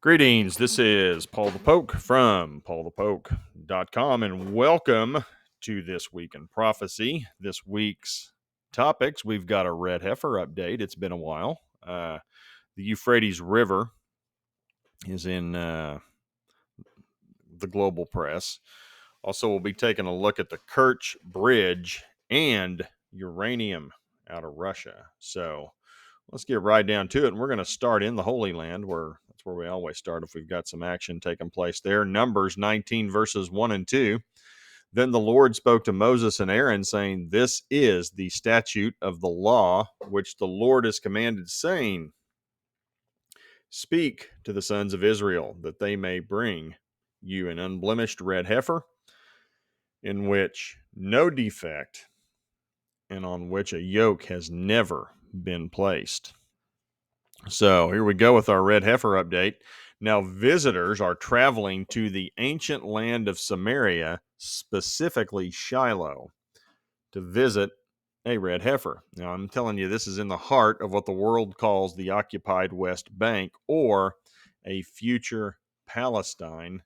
Greetings, this is Paul the Poke from PaulthePoke.com, and welcome to This Week in Prophecy. This week's topics, we've got a red heifer update. It's been a while. The Euphrates River is in the global press. Also, we'll be taking a look at the Kerch Bridge and uranium out of Russia. So let's get right down to it. And we're going to start in the Holy Land, where that's where we always start if we've got some action taking place there. Numbers 19, verses 1 and 2. Then the Lord spoke to Moses and Aaron, saying, "This is the statute of the law which the Lord has commanded, saying, Speak to the sons of Israel, that they may bring you an unblemished red heifer, in which no defect, and on which a yoke has never been placed." So here we go with our red heifer update. Now, visitors are traveling to the ancient land of Samaria, specifically Shiloh, to visit a red heifer. Now, I'm telling you, this is in the heart of what the world calls the occupied West Bank, or a future Palestine.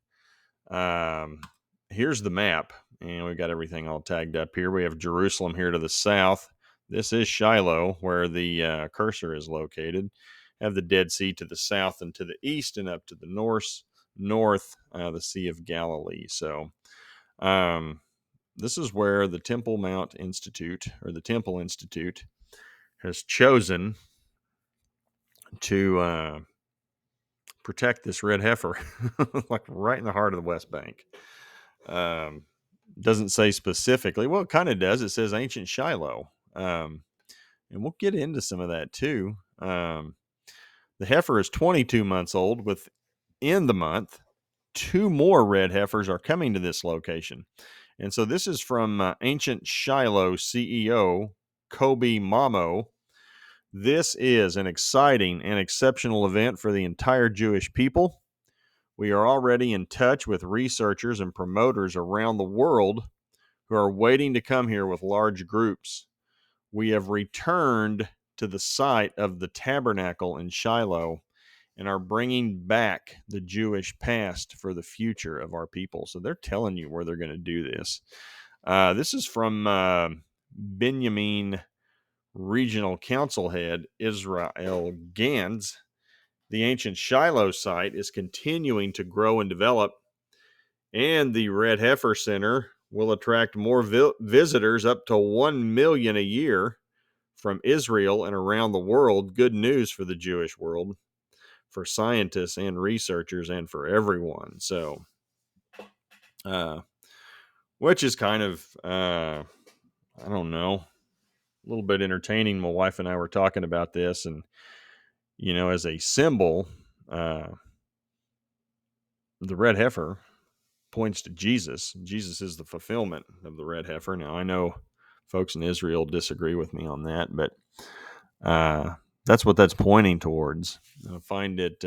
Here's the map, and we've got everything all tagged up here. We have Jerusalem here to the south. This is Shiloh, where the cursor is located. Have the Dead Sea to the south and to the east, and up to the north, the Sea of Galilee. So this is where the Temple Mount Institute, or the Temple Institute, has chosen to protect this red heifer, like right in the heart of the West Bank. Doesn't say specifically. Well, it kind of does. It says ancient Shiloh. And we'll get into some of that too. The heifer is 22 months old. Within the month, 2 more red heifers are coming to this location. And so this is from ancient Shiloh CEO Kobe Mamo. This is an exciting and exceptional event for the entire Jewish people. We are already in touch with researchers and promoters around the world who are waiting to come here with large groups. We have returned to the site of the tabernacle in Shiloh and are bringing back the Jewish past for the future of our people. So they're telling you where they're going to do this. This is from Benjamin Regional Council Head Israel Gans. The ancient Shiloh site is continuing to grow and develop, and the Red Heifer Center will attract more visitors, up to 1 million a year, from Israel and around the world. Good news for the Jewish world, for scientists and researchers, and for everyone. So, which is kind of, I don't know, a little bit entertaining. My wife and I were talking about this, and, as a symbol, the red heifer points to Jesus. Jesus is the fulfillment of the red heifer. Now, I know folks in Israel disagree with me on that, but that's what that's pointing towards. I find it,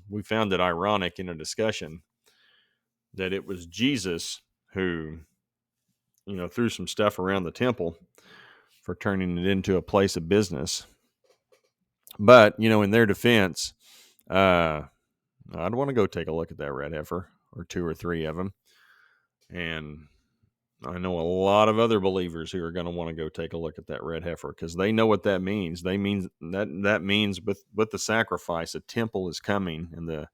we found it ironic in a discussion that it was Jesus who, threw some stuff around the temple for turning it into a place of business. But, in their defense, I'd want to go take a look at that red heifer, or 2 or 3 of them. And I know a lot of other believers who are going to want to go take a look at that red heifer, because they know what that means. That means with the sacrifice, a temple is coming, and the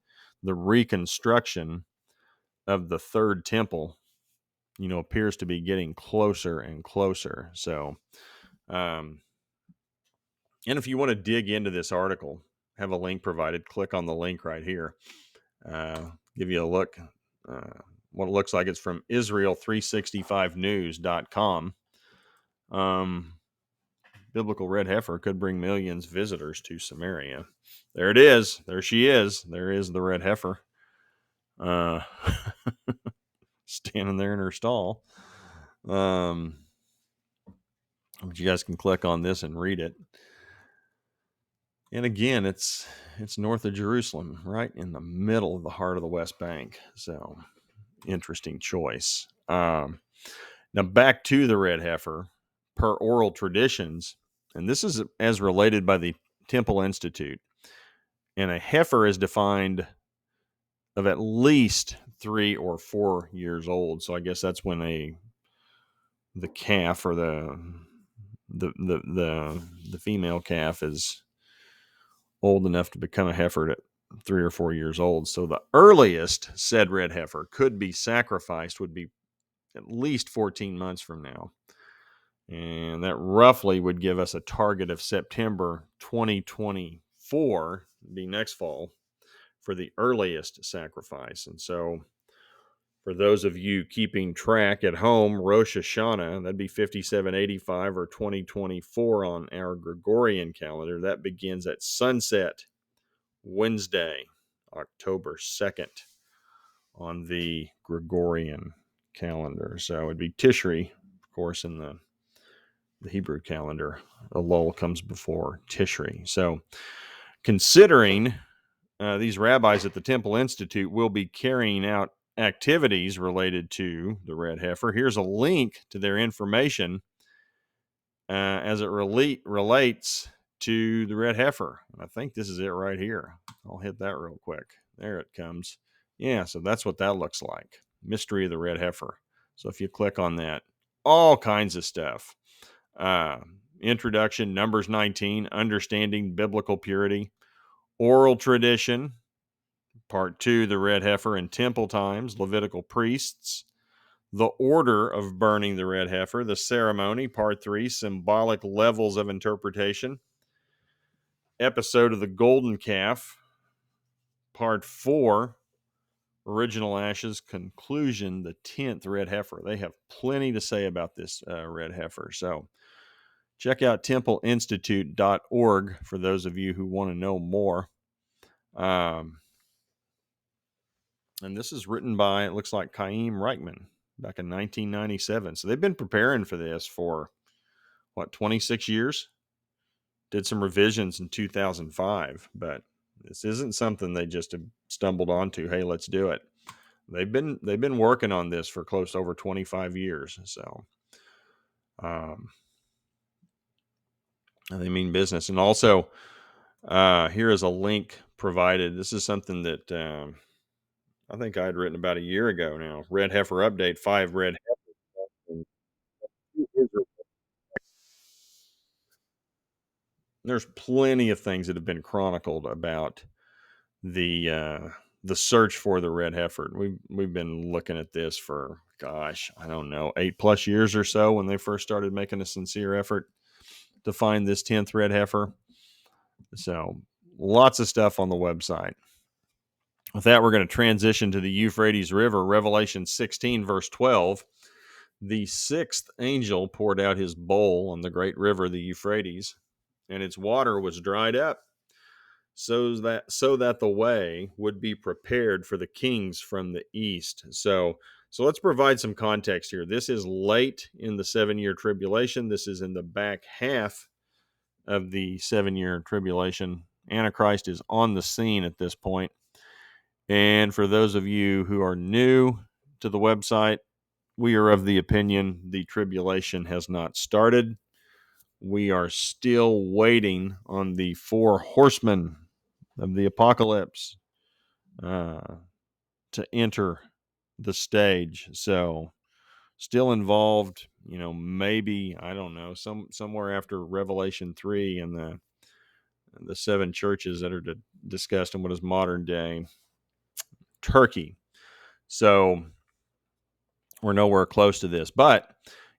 reconstruction of the third temple, appears to be getting closer and closer. So, and if you want to dig into this article, have a link provided. Click on the link right here. Give you a look. What it looks like. It's from Israel365news.com. Biblical red heifer could bring millions visitors to Samaria. There it is. There she is. There is the red heifer. Standing there in her stall. But you guys can click on this and read it. And again, it's north of Jerusalem, right in the middle of the heart of the West Bank. So, interesting choice. Now, back to the red heifer. Per oral traditions, and this is as related by the Temple Institute, and a heifer is defined of at least 3 or 4 years old. So I guess that's when the calf or the female calf is old enough to become a heifer at 3 or 4 years old. So the earliest said red heifer could be sacrificed would be at least 14 months from now. And that roughly would give us a target of September 2024, be next fall, for the earliest sacrifice. And so for those of you keeping track at home, Rosh Hashanah, that'd be 5785 or 2024 on our Gregorian calendar. That begins at sunset Wednesday, October 2nd on the Gregorian calendar. So it'd be Tishri, of course, in the Hebrew calendar. Elul comes before Tishri. So considering these rabbis at the Temple Institute will be carrying out activities related to the red heifer, here's a link to their information as it relates to the red heifer. I think this is it right here. I'll hit that real quick. There it comes. Yeah, so that's what that looks like. Mystery of the red heifer. So if you click on that, all kinds of stuff. Introduction, Numbers 19, Understanding Biblical Purity, Oral Tradition, Part 2, the red heifer in temple times, Levitical priests, the order of burning the red heifer, the ceremony, Part 3, symbolic levels of interpretation, episode of the golden calf, Part 4, original ashes, conclusion, the 10th red heifer. They have plenty to say about this red heifer. So check out templeinstitute.org for those of you who want to know more. And this is written by, it looks like, Chaim Reichman back in 1997. So they've been preparing for this for, 26 years? Did some revisions in 2005, but this isn't something they just have stumbled onto. Hey, let's do it. They've been working on this for close to over 25 years. So they mean business. And also, here is a link provided. This is something that I think I had written about a year ago now. Red heifer update, 5 red heifers. There's plenty of things that have been chronicled about the search for the red heifer. We've been looking at this for, gosh, I don't know, 8+ years or so when they first started making a sincere effort to find this 10th red heifer. So lots of stuff on the website. With that, we're going to transition to the Euphrates River, Revelation 16, verse 12. The 6th angel poured out his bowl on the great river, the Euphrates, and its water was dried up, so that the way would be prepared for the kings from the east. So let's provide some context here. This is late in the 7-year tribulation. This is in the back half of the 7-year tribulation. Antichrist is on the scene at this point. And for those of you who are new to the website, we are of the opinion the tribulation has not started. We are still waiting on the 4 horsemen of the apocalypse to enter the stage. So still involved, maybe, I don't know, somewhere after Revelation 3 and the 7 churches that are discussed in what is modern day Turkey. So we're nowhere close to this. But,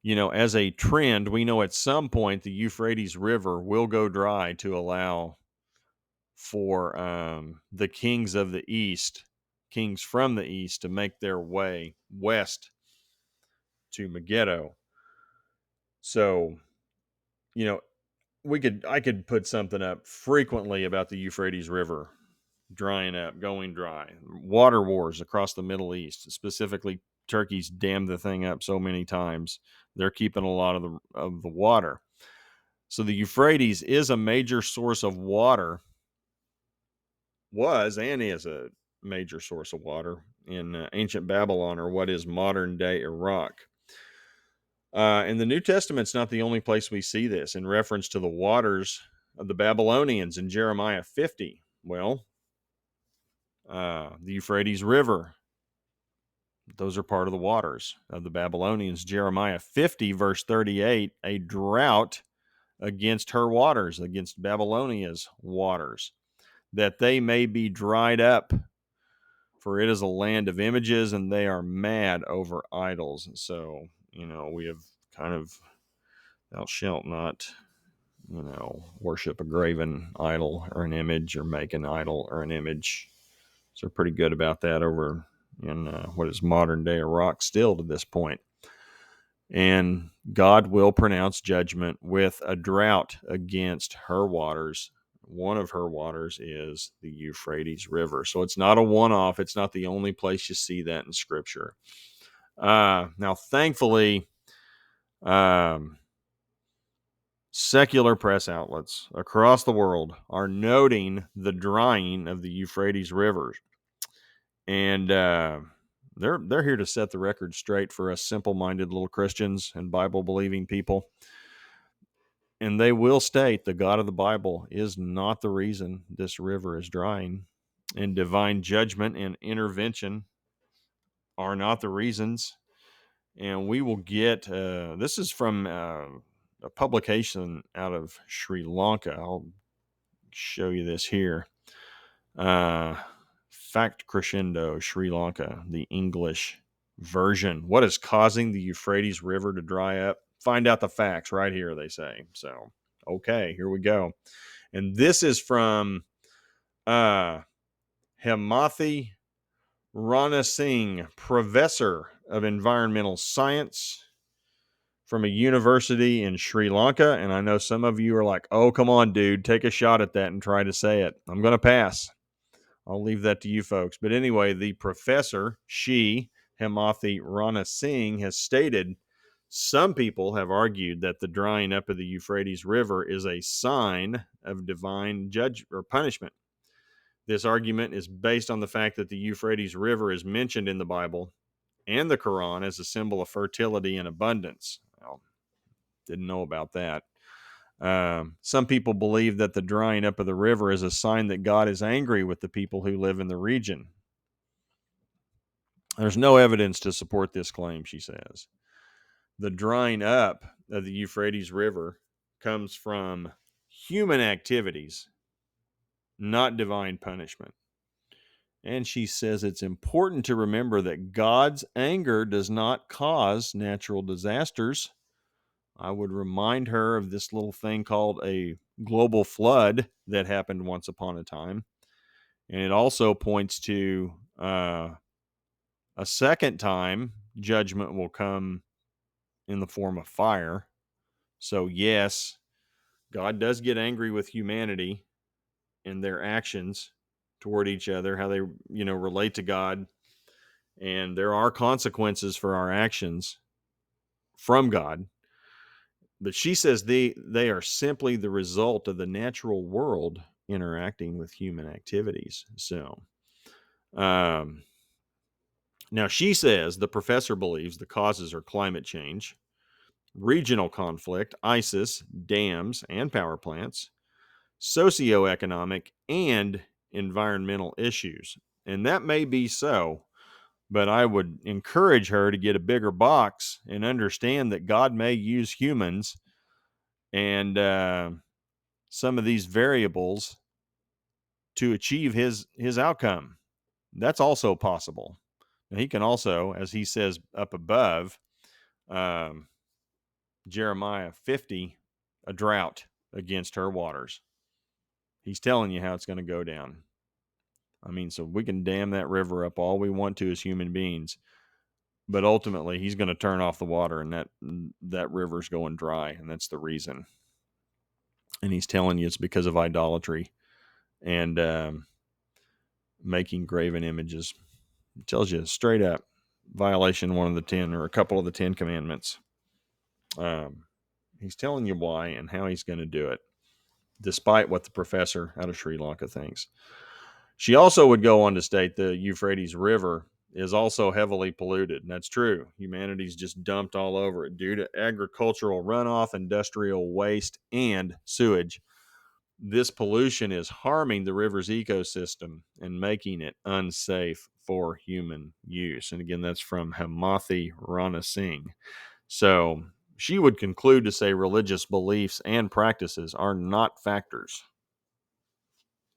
as a trend, we know at some point the Euphrates River will go dry to allow for the kings of the east, kings from the east, to make their way west to Megiddo. So, I could put something up frequently about the Euphrates River drying up, going dry, water wars across the Middle East, specifically Turkey's dammed the thing up so many times. They're keeping a lot of the water. So the Euphrates is a major source of water, was and is a major source of water in ancient Babylon, or what is modern day Iraq. And the New Testament's not the only place we see this in reference to the waters of the Babylonians in Jeremiah 50. Well, The Euphrates River, those are part of the waters of the Babylonians. Jeremiah 50, verse 38, a drought against her waters, against Babylonia's waters, that they may be dried up, for it is a land of images, and they are mad over idols. So, we have kind of, thou shalt not, worship a graven idol or an image, or make an idol or an image. So they're pretty good about that over in what is modern day Iraq still to this point. And God will pronounce judgment with a drought against her waters. One of her waters is the Euphrates River. So it's not a one-off. It's not the only place you see that in Scripture. Now, thankfully, secular press outlets across the world are noting the drying of the Euphrates River. And they're here to set the record straight for us simple-minded little Christians and Bible-believing people. And they will state the God of the Bible is not the reason this river is drying, and divine judgment and intervention are not the reasons. And we will get, this is from a publication out of Sri Lanka. I'll show you this here. Fact Crescendo, Sri Lanka, the English version. What is causing the Euphrates River to dry up? Find out the facts right here, they say. So, okay, here we go. And this is from Hemathi Rana Singh, professor of environmental science from a university in Sri Lanka. And I know some of you are like, oh, come on, dude, take a shot at that and try to say it. I'm going to pass. I'll leave that to you folks. But anyway, the professor, Hemathi Rana Singh, has stated some people have argued that the drying up of the Euphrates River is a sign of divine judgment or punishment. This argument is based on the fact that the Euphrates River is mentioned in the Bible and the Quran as a symbol of fertility and abundance. Well, didn't know about that. Some people believe that the drying up of the river is a sign that God is angry with the people who live in the region. There's no evidence to support this claim, she says. The drying up of the Euphrates River comes from human activities, not divine punishment. And she says it's important to remember that God's anger does not cause natural disasters. I would remind her of this little thing called a global flood that happened once upon a time. And it also points to a second time judgment will come in the form of fire. So, yes, God does get angry with humanity and their actions toward each other, how they, relate to God. And there are consequences for our actions from God. But she says they are simply the result of the natural world interacting with human activities. So, now she says the professor believes the causes are climate change, regional conflict, ISIS, dams and power plants, socioeconomic and environmental issues. And that may be so, but I would encourage her to get a bigger box and understand that God may use humans and some of these variables to achieve his outcome. That's also possible. Now, he can also, as he says up above, Jeremiah 50, a drought against her waters. He's telling you how it's going to go down. I mean, so we can dam that river up all we want to as human beings, but ultimately he's going to turn off the water, and that river's going dry, and that's the reason. And he's telling you it's because of idolatry and making graven images. It tells you straight up violation one of the 10 or a couple of the 10 commandments. He's telling you why and how he's going to do it, despite what the professor out of Sri Lanka thinks. She also would go on to state the Euphrates River is also heavily polluted. And that's true. Humanity's just dumped all over it due to agricultural runoff, industrial waste, and sewage. this pollution is harming the river's ecosystem and making it unsafe for human use. And again, that's from Hamathi Rana Singh. So she would conclude to say religious beliefs and practices are not factors,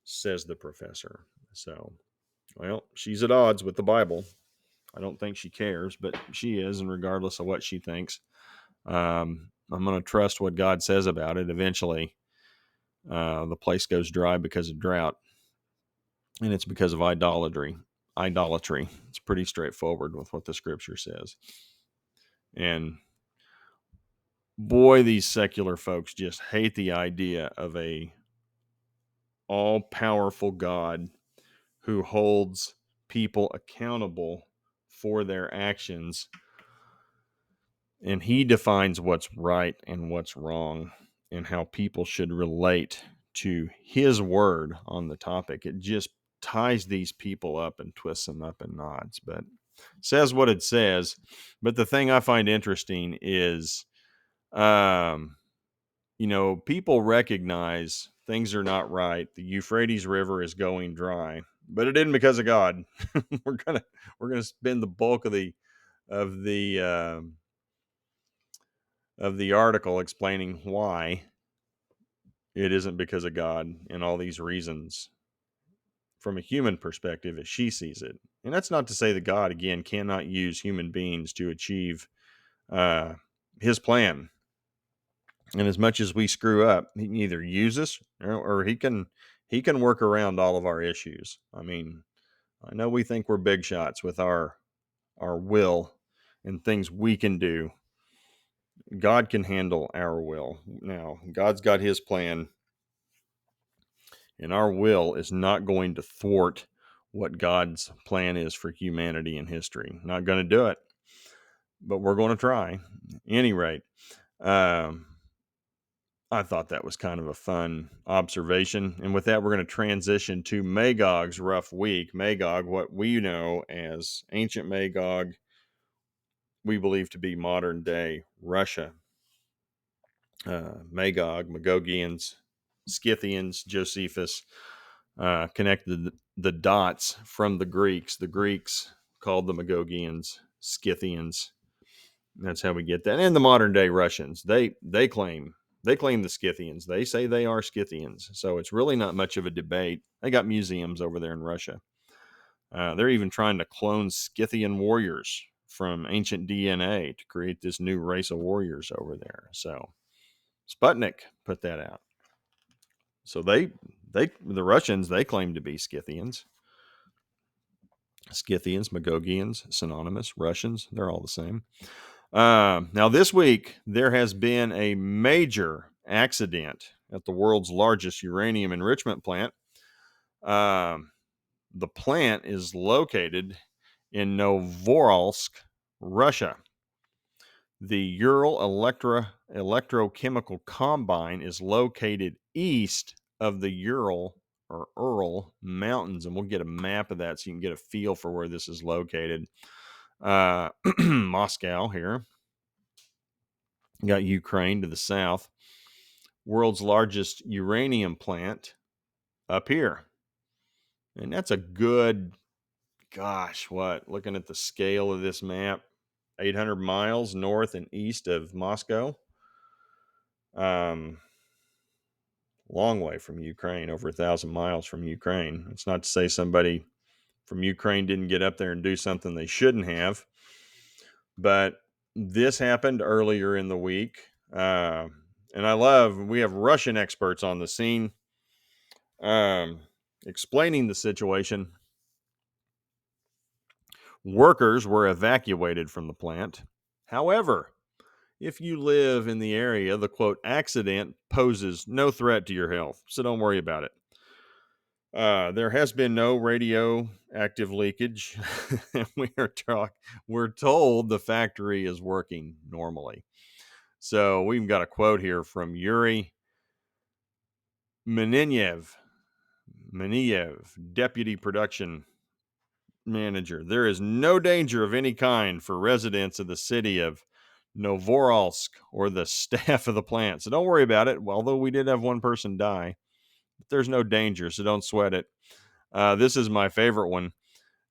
says the professor. So, well, she's at odds with the Bible. I don't think she cares, but she is, and regardless of what she thinks, I'm going to trust what God says about it. Eventually, the place goes dry because of drought, and it's because of idolatry. It's pretty straightforward with what the scripture says. And boy, these secular folks just hate the idea of a all-powerful God who holds people accountable for their actions, and he defines what's right and what's wrong and how people should relate to his word on the topic. It just ties these people up and twists them up in knots, but says what it says. But the thing I find interesting is, people recognize things are not right. The Euphrates River is going dry, but it isn't because of God. we're gonna spend the bulk of the article explaining why it isn't because of God and all these reasons from a human perspective as she sees it. And that's not to say that God, again, cannot use human beings to achieve his plan. And as much as we screw up, he can either use us or he can work around all of our issues. I mean, I know we think we're big shots with our will and things we can do. God can handle our will. Now, God's got his plan, and our will is not going to thwart what God's plan is for humanity and history. Not going to do it, but we're going to try. At any rate, I thought that was kind of a fun observation. And with that, we're going to transition to Magog's rough week. Magog, what we know as ancient Magog, we believe to be modern day Russia. Magog, Magogians, Scythians, Josephus connected the dots from the Greeks. The Greeks called the Magogians Scythians. That's how we get that. And the modern day Russians, they claim the Scythians. They say they are Scythians. So it's really not much of a debate. They got museums over there in Russia. They're even trying to clone Scythian warriors from ancient DNA to create this new race of warriors over there. So Sputnik put that out. So the Russians, they claim to be Scythians. Scythians, Magogians, synonymous. Russians, they're all the same. Now, this week, there has been a major accident at the world's largest uranium enrichment plant. The plant is located in Novouralsk, Russia. The Ural Electrochemical Combine is located east of the Ural Mountains, and we'll get a map of that so you can get a feel for where this is located. Moscow here. You got Ukraine to the south. World's largest uranium plant up here. And that's a good, looking at the scale of this map, 800 miles north and east of Moscow. Long way from Ukraine, over 1,000 miles from Ukraine. It's not to say somebody from Ukraine didn't get up there and do something they shouldn't have, but this happened earlier in the week. And we have Russian experts on the scene explaining the situation. Workers were evacuated from the plant. However, if you live in the area, the quote accident poses no threat to your health, so don't worry about it. There has been no radioactive leakage. We're told the factory is working normally. So we've got a quote here from Yuri Meniev, deputy production manager. There is no danger of any kind for residents of the city of Novouralsk or the staff of the plant. So don't worry about it. Although we did have one person die, There's no danger, so don't sweat it. This is my favorite one,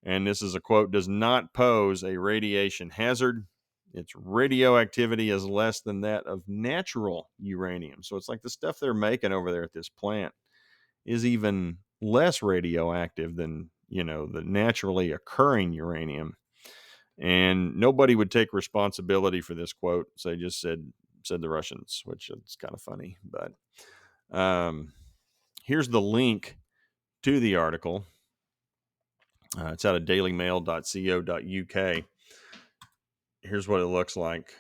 and this is a quote: "Does not pose a radiation hazard. Its radioactivity is less than that of natural uranium." So it's like the stuff they're making over there at this plant is even less radioactive than, the naturally occurring uranium. And nobody would take responsibility for this quote. So they just said the Russians, which is kind of funny. But here's the link to the article. It's out of dailymail.co.uk. Here's what it looks like.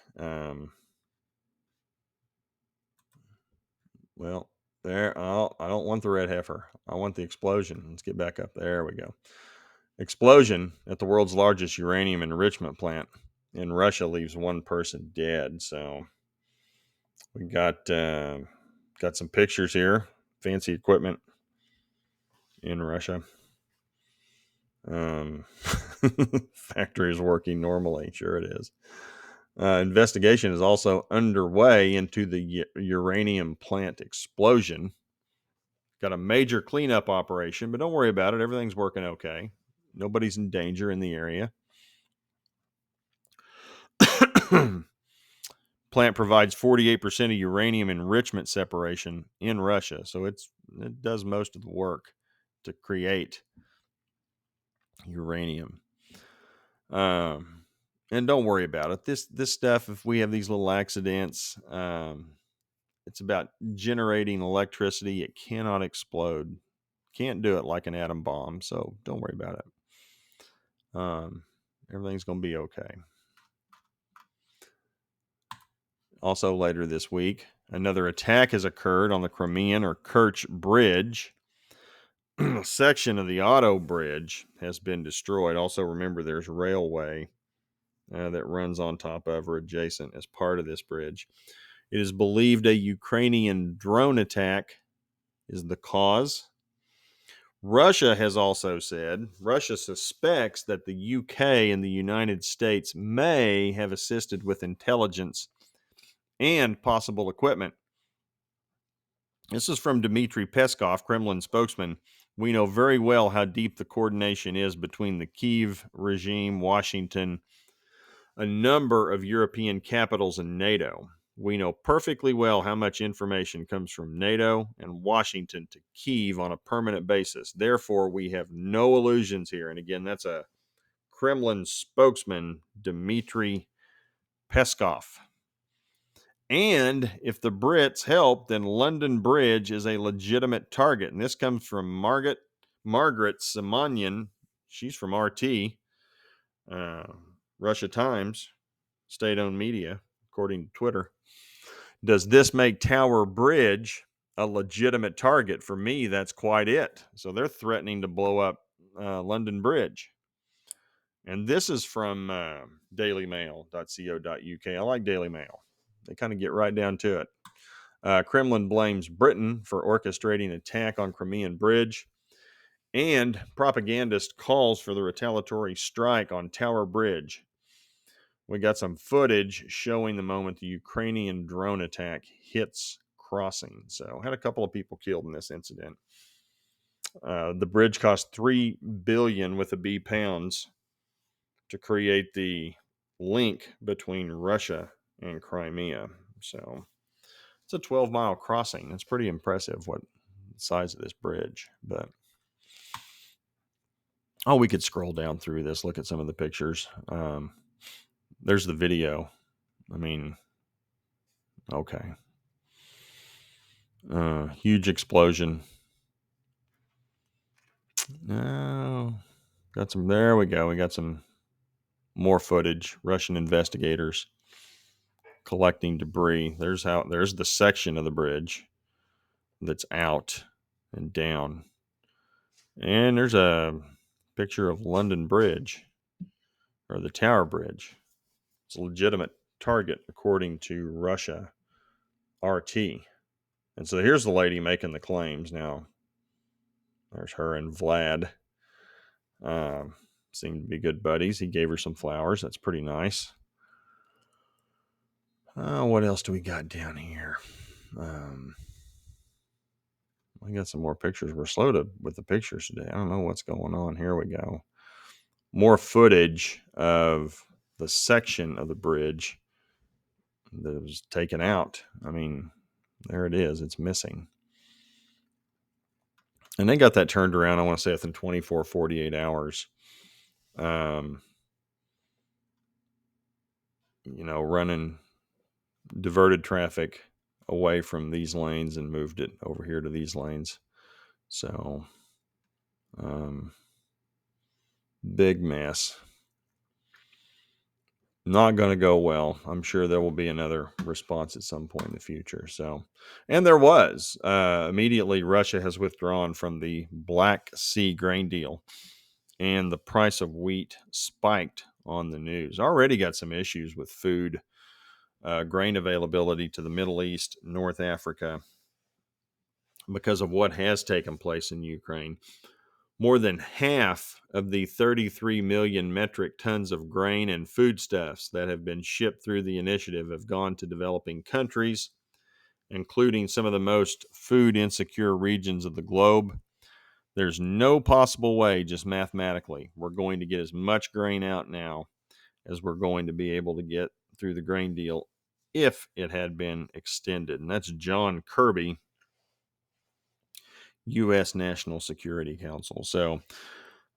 Well, there. Oh, I don't want the red heifer. I want the explosion. Let's get back up. There we go. Explosion at the world's largest uranium enrichment plant in Russia leaves one person dead. So we got some pictures here. Fancy equipment in Russia. Factory is working normally. Sure it is. Investigation is also underway into the uranium plant explosion. Got a major cleanup operation, but don't worry about it. Everything's working okay. Nobody's in danger in the area. Plant provides 48% of uranium enrichment separation in Russia, so it does most of the work to create uranium. And don't worry about it. This stuff, if we have these little accidents, it's about generating electricity. It cannot explode. Can't do it like an atom bomb, so don't worry about it. Everything's going to be okay. Also later this week, another attack has occurred on the Crimean or Kerch Bridge. A section of the auto bridge has been destroyed. Also, remember there's railway that runs on top of or adjacent as part of this bridge. It is believed a Ukrainian drone attack is the cause. Russia has also said Russia suspects that the UK and the United States may have assisted with intelligence and possible equipment. This is from Dmitry Peskov, Kremlin spokesman. We know very well how deep the coordination is between the Kyiv regime, Washington, a number of European capitals, and NATO. We know perfectly well how much information comes from NATO and Washington to Kyiv on a permanent basis. Therefore, we have no illusions here. And again, that's a Kremlin spokesman, Dmitry Peskov. And if the Brits help, then London Bridge is a legitimate target. And this comes from Margaret Simonyan. She's from RT, Russia Times, state-owned media, according to Twitter. Does this make Tower Bridge a legitimate target? For me, that's quite it. So they're threatening to blow up London Bridge. And this is from dailymail.co.uk. I like Daily Mail. They kind of get right down to it. Kremlin blames Britain for orchestrating attack on Crimean Bridge, and propagandist calls for the retaliatory strike on Tower Bridge. We got some footage showing the moment the Ukrainian drone attack hits crossing. So had a couple of people killed in this incident. The bridge cost $3 billion with a B pounds to create the link between Russia and Crimea. So it's a 12-mile crossing. It's pretty impressive what the size of this bridge. But we could scroll down through this, look at some of the pictures. There's the video. I mean, okay. Huge explosion. Got some. There we go. We got some more footage. Russian investigators collecting debris. There's the section of the bridge that's out and down. And there's a picture of London Bridge, or the Tower Bridge. It's a legitimate target according to Russia RT. And so here's the lady making the claims now. There's her and Vlad. Seem to be good buddies. He gave her some flowers. That's pretty nice. What else do we got down here? I got some more pictures. We're slow with the pictures today. I don't know what's going on. Here we go. More footage of the section of the bridge that was taken out. I mean, there it is. It's missing. And they got that turned around, I want to say, within 24, 48 hours. Running diverted traffic away from these lanes and moved it over here to these lanes. So, big mess. Not going to go well. I'm sure there will be another response at some point in the future. So, and there was. Immediately, Russia has withdrawn from the Black Sea grain deal, and the price of wheat spiked on the news. Already got some issues with food, grain availability to the Middle East, North Africa, because of what has taken place in Ukraine. More than half of the 33 million metric tons of grain and foodstuffs that have been shipped through the initiative have gone to developing countries, including some of the most food insecure regions of the globe. There's no possible way, just mathematically, we're going to get as much grain out now as we're going to be able to get through the grain deal if it had been extended. And that's John Kirby, U.S. National Security Council. So,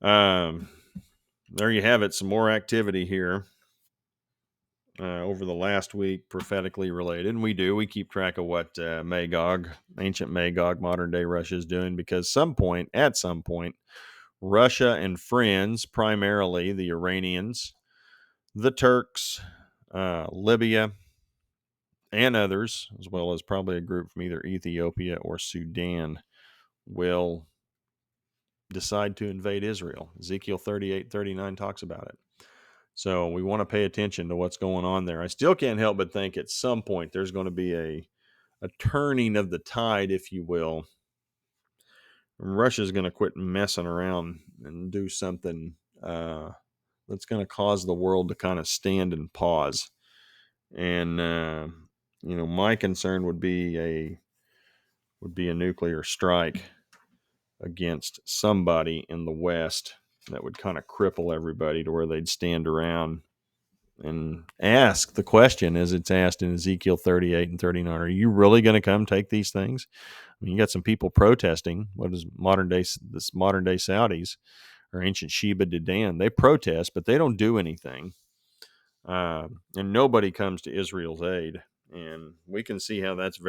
there you have it. Some more activity here over the last week, prophetically related. And we keep track of what Magog, ancient Magog, modern day Russia is doing, because at some point, Russia and friends, primarily the Iranians, the Turks, Libya, and others, as well as probably a group from either Ethiopia or Sudan, will decide to invade Israel. Ezekiel 38:39 talks about it. So we want to pay attention to what's going on there. I still can't help but think at some point there's going to be a turning of the tide, if you will. Russia's going to quit messing around and do something that's going to cause the world to kind of stand and pause. And my concern would be a nuclear strike against somebody in the West that would kind of cripple everybody to where they'd stand around and ask the question as it's asked in Ezekiel 38 and 39. Are you really going to come take these things? I mean, you got some people protesting. What is modern day Saudis or ancient Sheba Dedan? They protest, but they don't do anything. And nobody comes to Israel's aid. And we can see how that's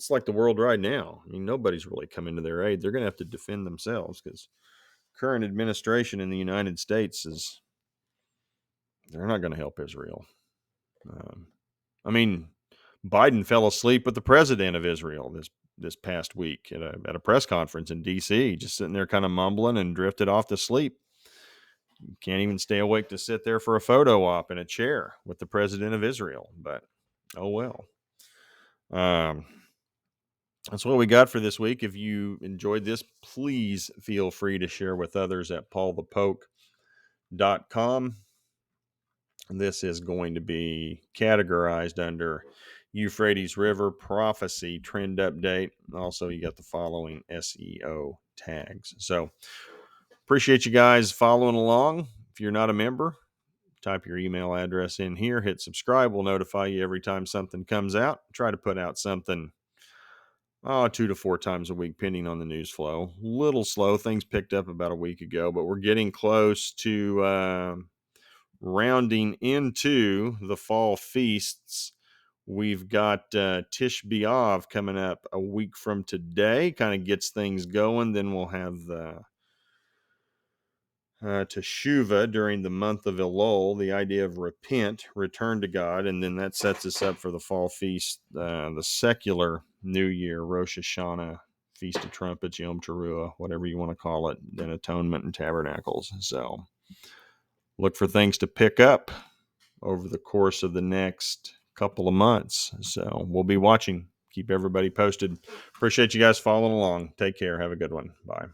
like the world right now. I mean, nobody's really coming to their aid. They're going to have to defend themselves, because current administration in the United States they're not going to help Israel. I mean, Biden fell asleep with the president of Israel this past week at a press conference in D.C., just sitting there kind of mumbling and drifted off to sleep. You can't even stay awake to sit there for a photo op in a chair with the president of Israel. But, oh well. That's what we got for this week. If you enjoyed this, please feel free to share with others at PaulthePoke.com. This is going to be categorized under Euphrates River Prophecy Trend Update. Also, you got the following SEO tags. So, appreciate you guys following along. If you're not a member, type your email address in here, hit subscribe. We'll notify you every time something comes out. Try to put out something 2 to 4 times a week, depending on the news flow. Little slow. Things picked up about a week ago, but we're getting close to rounding into the fall feasts. We've got Tish B'Av coming up a week from today. Kind of gets things going. Then we'll have Teshuvah during the month of Elul, the idea of repent, return to God, and then that sets us up for the fall feast, the secular New Year, Rosh Hashanah, Feast of Trumpets, Yom Teruah, whatever you want to call it, then Atonement and Tabernacles. So look for things to pick up over the course of the next couple of months. So we'll be watching. Keep everybody posted. Appreciate you guys following along. Take care. Have a good one. Bye.